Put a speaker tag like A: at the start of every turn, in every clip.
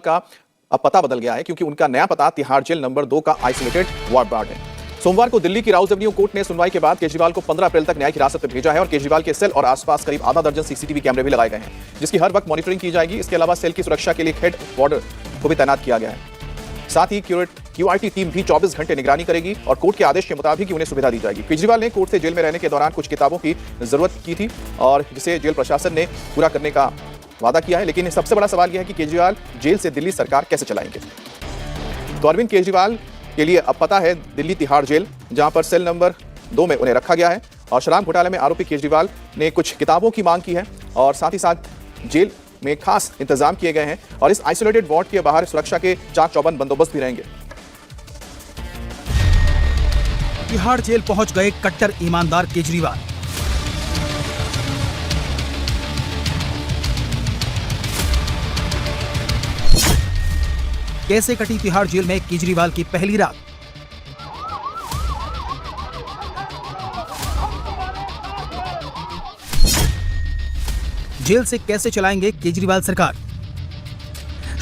A: का अब पता बदल गया है क्योंकि उनका नया पता तिहाड़ जेल नंबर 2 का आइसोलेटेड वार्ड है। सोमवार को दिल्ली की राउज एवेन्यू कोर्ट ने सुनवाई के बाद केजरीवाल को 15 अप्रैल तक न्यायिक हिरासत में भेजा है और केजरीवाल के सेल और आसपास करीब आधा दर्जन सीसीटीवी कैमरे भी लगाए गए हैं, जिसकी हर वक्त मॉनिटरिंग की जाएगी। इसके अलावा सेल की सुरक्षा के लिए हेड वार्डर को भी तैनात किया गया है। साथ ही क्यूआरटी टीम भी 24 घंटे निगरानी करेगी और कोर्ट के आदेश के मुताबिक ही उन्हें सुविधा दी जाएगी। केजरीवाल ने कोर्ट से जेल में रहने के दौरान कुछ किताबों की जरूरत की थी और जिसे जेल प्रशासन ने पूरा करने का वादा किया है, लेकिन सबसे बड़ा सवाल यह है कि केजरीवाल जेल से दिल्ली सरकार कैसे चलाएंगे। तो अरविंद केजरीवाल के लिए अब पता है दिल्ली तिहाड़ जेल, जहां पर सेल नंबर 2 में उन्हें रखा गया है और शराब घोटाले में आरोपी केजरीवाल ने कुछ किताबों की मांग की है और साथ ही साथ जेल में खास इंतजाम किए गए हैं और इस आइसोलेटेड वार्ड के बाहर सुरक्षा के चाक चौबंद बंदोबस्त भी रहेंगे।
B: तिहाड़ जेल पहुंच गए कट्टर ईमानदार केजरीवाल। कैसे कटी तिहाड़ जेल में केजरीवाल की पहली रात। जेल से कैसे चलाएंगे केजरीवाल सरकार।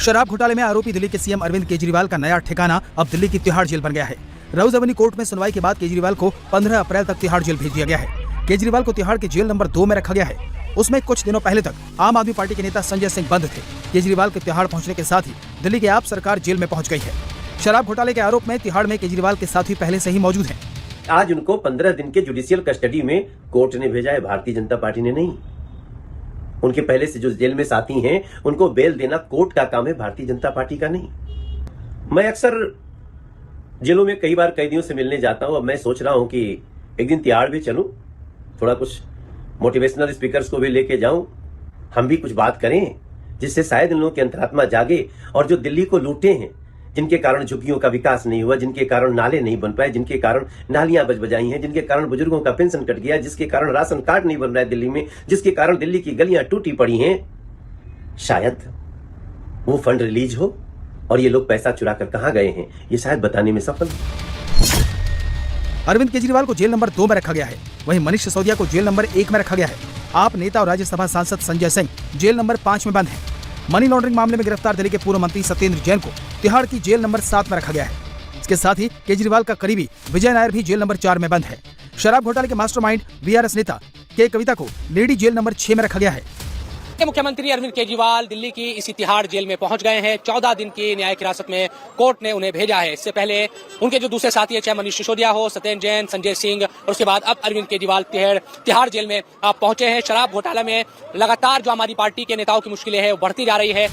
B: शराब घोटाले में आरोपी दिल्ली के सीएम अरविंद केजरीवाल का नया ठिकाना अब दिल्ली की तिहाड़ जेल बन गया है। राउज एवेन्यू कोर्ट में सुनवाई के बाद केजरीवाल को 15 अप्रैल तक तिहाड़ जेल भेज दिया गया है। केजरीवाल को तिहाड़ के जेल नंबर 2 में रखा गया है। उसमें कुछ दिनों पहले तक आम आदमी पार्टी के नेता संजय सिंह बंद थे। केजरीवाल के तिहाड़ पहुंचने के साथ ही दिल्ली की आप सरकार जेल में पहुंच गई है। शराब घोटाले के आरोप में तिहाड़ में केजरीवाल के साथी पहले से ही मौजूद हैं।
C: आज उनको 15 दिन के जुडिशियल कस्टडी में कोर्ट ने भेजा है, भारतीय जनता पार्टी ने नहीं। उनके पहले से जो जेल में साथी हैं उनको बेल देना कोर्ट का काम है, भारतीय जनता पार्टी का नहीं। मैं अक्सर जेलों में कई बार कैदियों से मिलने जाता हूं। अब मैं सोच रहा हूं कि एक दिन तिहाड़ भी चलूं, थोड़ा कुछ मोटिवेशनल स्पीकर्स को भी लेके जाऊं, हम भी कुछ बात करें जिससे शायद इन लोगों की अंतरात्मा जागे और जो दिल्ली को लूटे हैं, जिनके कारण झुग्गियों का विकास नहीं हुआ, जिनके कारण नाले नहीं बन पाए, जिनके कारण नालियां बजबजाई हैं, जिनके कारण बुजुर्गों का पेंशन कट गया, जिसके कारण राशन कार्ड नहीं बन रहा है दिल्ली में, जिसके कारण दिल्ली की गलियां टूटी पड़ी हैं, शायद वो फंड रिलीज हो और ये लोग पैसा चुरा कर कहां गए हैं ये शायद बताने में सफल।
B: अरविंद केजरीवाल को जेल नंबर 2 में रखा गया है, वहीं मनीष सिसोदिया को जेल नंबर 1 में रखा गया है। आप नेता और राज्यसभा सांसद संजय सिंह जेल नंबर 5 में बंद हैं। मनी लॉन्ड्रिंग मामले में गिरफ्तार दिल्ली के पूर्व मंत्री सत्येंद्र जैन को तिहाड़ की जेल नंबर 7 में रखा गया है। इसके साथ ही केजरीवाल का करीबी विजय नायर भी जेल नंबर 4 में बंद है। शराब घोटाले के मास्टरमाइंड वीआरएस नेता के कविता को लेडी जेल नंबर 6 में रखा गया है।
D: मुख्यमंत्री अरविंद केजरीवाल दिल्ली की इसी तिहाड़ जेल में पहुंच गए हैं। 14 दिन की न्यायिक हिरासत में कोर्ट ने उन्हें भेजा है। इससे पहले उनके जो दूसरे साथी है, चाहे मनीष सिसोदिया हो, सत्येंद्र जैन, संजय सिंह और उसके बाद अब अरविंद केजरीवाल तिहाड़ जेल में पहुंचे हैं। शराब घोटाला में लगातार जो हमारी पार्टी के नेताओं की मुश्किलें हैं वो बढ़ती जा रही है।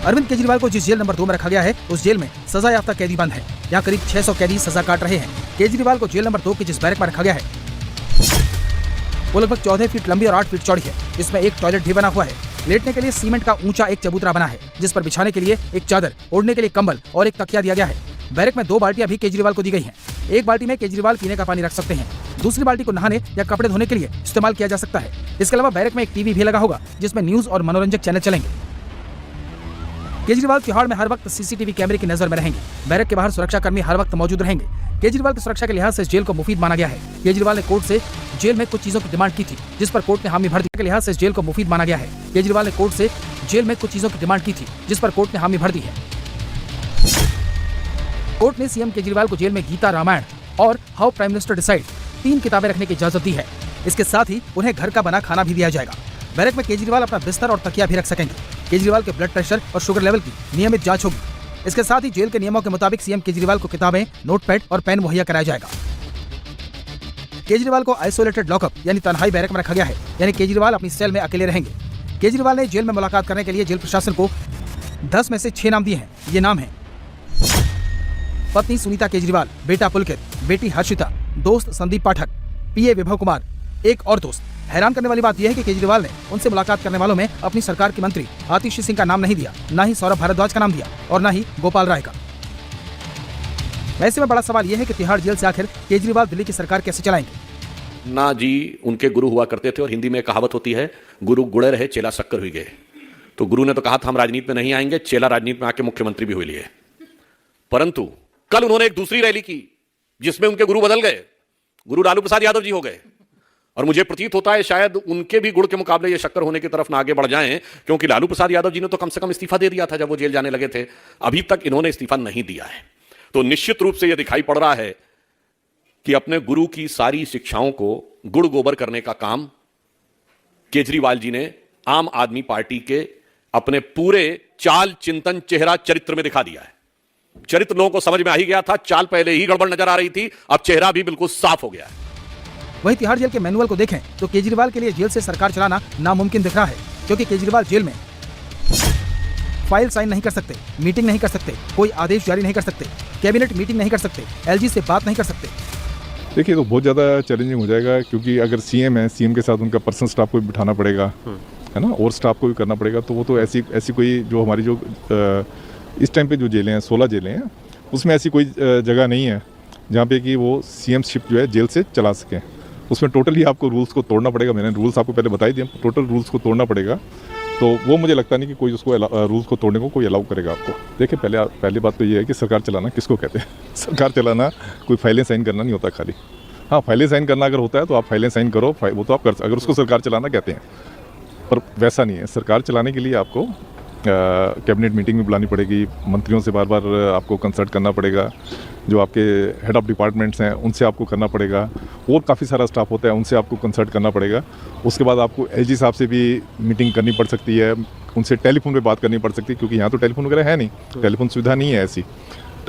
B: अरविंद केजरीवाल को जिस जेल नंबर 2 में रखा गया है उस जेल में सजा याफ्ता कैदी बंद है। यहाँ करीब 600 कैदी सजा काट रहे हैं। केजरीवाल को जेल नंबर 2 के जिस बैरक में रखा गया है वो लगभग 14 फीट लंबी और 8 फीट चौड़ी है। इसमें एक टॉयलेट भी बना हुआ है। लेटने के लिए सीमेंट का ऊंचा एक चबूतरा बना है, जिस पर बिछाने के लिए एक चादर, ओढ़ने के लिए कंबल और एक तकिया दिया गया है। बैरक में 2 बाल्टियां भी केजरीवाल को दी गई हैं। एक बाल्टी में केजरीवाल पीने का पानी रख सकते हैं, दूसरी बाल्टी को नहाने या कपड़े धोने के लिए इस्तेमाल किया जा सकता है। इसके अलावा बैरक में एक टीवी भी लगा होगा जिसमें न्यूज और मनोरंजक चैनल चलेंगे। केजरीवाल तिहाड़ में हर वक्त सीसीटीवी कैमरे की नजर में रहेंगे। बैरक के बाहर सुरक्षाकर्मी हर वक्त मौजूद रहेंगे। केजरीवाल की सुरक्षा के लिहाज से इस जेल को मुफीद माना गया है। केजरीवाल ने कोर्ट से जेल में कुछ चीजों की डिमांड की थी, जिस पर कोर्ट ने हामी भर दी। के लिहाज से इस जेल को मुफीद माना गया है। केजरीवाल ने कोर्ट से जेल में कुछ चीजों की डिमांड की थी, जिस पर कोर्ट ने हामी भर दी है। कोर्ट ने सीएम केजरीवाल को जेल में गीता रामायण और हाउ प्राइम मिनिस्टर डिसाइड 3 किताबें रखने की इजाजत दी है। इसके साथ ही उन्हें घर का बना खाना भी दिया जाएगा। बैरक में केजरीवाल अपना बिस्तर और तकिया भी रख सकेंगे। केजरीवाल के ब्लड प्रेशर और शुगर लेवल की नियमित जांच होगी। इसके साथ ही जेल के नियमों के मुताबिक सीएम केजरीवाल को किताबें, नोटपैड और पेन मुहैया कराया जाएगा। केजरीवाल को आइसोलेटेड लॉकअप यानी तन्हाई बैरक में रखा गया है, यानी केजरीवाल अपनी सेल में अकेले रहेंगे। केजरीवाल ने जेल में मुलाकात करने के लिए जेल प्रशासन को 10 में से 6 नाम दिए हैं। ये नाम है पत्नी सुनीता केजरीवाल, बेटा पुलकित, बेटी हर्षिता, दोस्त संदीप पाठक, पीए विभव कुमार, एक और दोस्त। हैरान करने वाली बात यह है कि केजरीवाल ने उनसे मुलाकात करने वालों में अपनी सरकार के मंत्री आतिशी सिंह का नाम नहीं दिया, न ही सौरभ भारद्वाज का नाम दिया और न ही गोपाल राय का। ऐसे में बड़ा सवाल यह है कि तिहाड़ जेल से आखिर केजरीवाल दिल्ली की सरकार कैसे चलाएंगे।
E: ना जी उनके गुरु हुआ करते थे और हिंदी में कहावत होती है, गुरु गुड़े रहे चेला शक्कर हुई गए। तो गुरु ने तो कहा था हम राजनीति में नहीं आएंगे, चेला राजनीति में आके मुख्यमंत्री भी हुए लिए। परंतु कल उन्होंने एक दूसरी रैली की जिसमें उनके गुरु बदल गए, गुरु लालू प्रसाद यादव जी हो गए। और मुझे प्रतीत होता है शायद उनके भी गुड़ के मुकाबले ये शक्कर होने की तरफ ना आगे बढ़ जाएं, क्योंकि लालू प्रसाद यादव जी ने तो कम से कम इस्तीफा दे दिया था जब वो जेल जाने लगे थे। अभी तक इन्होंने इस्तीफा नहीं दिया है। तो निश्चित रूप से यह दिखाई पड़ रहा है कि अपने गुरु की सारी शिक्षाओं को गुड़ गोबर करने का काम केजरीवाल जी ने आम आदमी पार्टी के अपने पूरे चाल, चिंतन, चेहरा, चरित्र में दिखा दिया है। चरित्र लोगों को समझ में आ ही गया था, चाल पहले ही गड़बड़ नजर आ रही थी, अब चेहरा भी बिल्कुल साफ हो गया है।
B: वहीं तिहाड़ जेल के मैनुअल को देखें तो केजरीवाल के लिए जेल से सरकार चलाना नामुमकिन दिख रहा है, क्योंकि केजरीवाल जेल में फाइल साइन नहीं कर सकते, मीटिंग नहीं कर सकते, कोई आदेश जारी नहीं कर सकते, कैबिनेट मीटिंग नहीं कर सकते, एलजी से बात नहीं कर सकते।
F: देखिए, तो बहुत ज़्यादा चैलेंजिंग हो जाएगा, क्योंकि अगर सीएम है, सीएम के साथ उनका पर्सनल स्टाफ को भी बिठाना पड़ेगा, है ना, और स्टाफ को भी करना पड़ेगा। तो वो तो ऐसी कोई जो हमारी जो इस टाइम पे जो जेलें हैं, 16 जेलें हैं, उसमें ऐसी कोई जगह नहीं है जहाँ पे कि वो सीएमशिप जो है जेल से चला सकें। उसमें टोटली आपको रूल्स को तोड़ना पड़ेगा। मैंने रूल्स आपको पहले बता ही दिए, टोटल रूल्स को तोड़ना पड़ेगा। तो वो मुझे लगता नहीं कि कोई उसको रूल्स को तोड़ने को कोई अलाउ करेगा आपको। देखिए, पहली बात तो ये है कि सरकार चलाना किसको कहते हैं। सरकार चलाना कोई फाइलें साइन करना नहीं होता खाली। हाँ, फाइलें साइन करना अगर होता है तो आप फाइलें साइन करो, वो तो आप कर, अगर उसको सरकार चलाना कहते हैं, पर वैसा नहीं है। सरकार चलाने के लिए आपको कैबिनेट मीटिंग भी बुलानी पड़ेगी, मंत्रियों से बार बार आपको कंसल्ट करना पड़ेगा, जो आपके हेड ऑफ डिपार्टमेंट्स हैं उनसे आपको करना पड़ेगा, और काफ़ी सारा स्टाफ होता है उनसे आपको कंसल्ट करना पड़ेगा। उसके बाद आपको एलजी साहब से भी मीटिंग करनी पड़ सकती है, उनसे टेलीफोन पे बात करनी पड़ सकती है, क्योंकि यहाँ तो टेलीफोन वगैरह है नहीं, टेलीफोन सुविधा नहीं है ऐसी,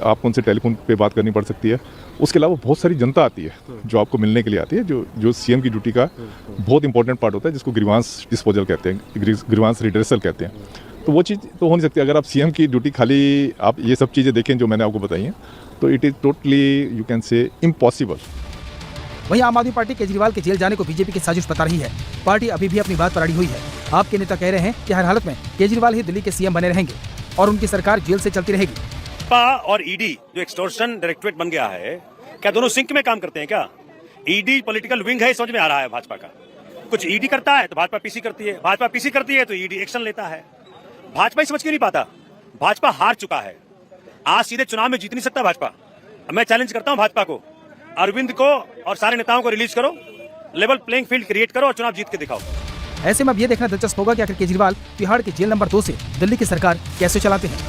F: आपको उनसे टेलीफोन पे बात करनी पड़ सकती है। उसके अलावा बहुत सारी जनता आती है जो आपको मिलने के लिए आती है, जो सीएम की ड्यूटी का बहुत इंपॉर्टेंट पार्ट होता है, जिसको ग्रीवांस डिस्पोजल कहते हैं, ग्रीवांस रिड्रेसल कहते हैं। तो वो चीज़ तो हो नहीं सकती। अगर आप सीएम की ड्यूटी खाली आप ये सब चीज़ें देखें जो मैंने आपको बताई हैं, तो it is totally you can say impossible.
B: वहीं आम आदमी पार्टी केजरीवाल के जेल जाने को बीजेपी की साजिश बता रही है। पार्टी अभी भी अपनी बात पर अड़ी हुई है। आपके नेता कह रहे हैं कि हर हालत में केजरीवाल ही दिल्ली के सीएम बने रहेंगे और उनकी सरकार जेल से चलती रहेगी।
G: भाजपा और ईडी जो एक्सटॉर्शन डायरेक्टरेट बन गया है, क्या दोनों सिंक में काम करते हैं क्या? ईडी पॉलिटिकल विंग है, समझ में आ रहा है भाजपा का। कुछ ईडी करता है तो भाजपा पीसी करती है, भाजपा पीसी करती है तो ईडी एक्शन लेता है। भाजपा ही समझ क्यों नहीं पाता? भाजपा हार चुका है, आज सीधे चुनाव में जीत नहीं सकता भाजपा। मैं चैलेंज करता हूं भाजपा को, अरविंद को और सारे नेताओं को रिलीज करो, लेवल प्लेइंग फील्ड क्रिएट करो और चुनाव जीत के दिखाओ।
B: ऐसे में अब ये देखना दिलचस्प होगा कि आखिर केजरीवाल तिहाड़ के जेल नंबर 2 से दिल्ली की सरकार कैसे चलाते हैं।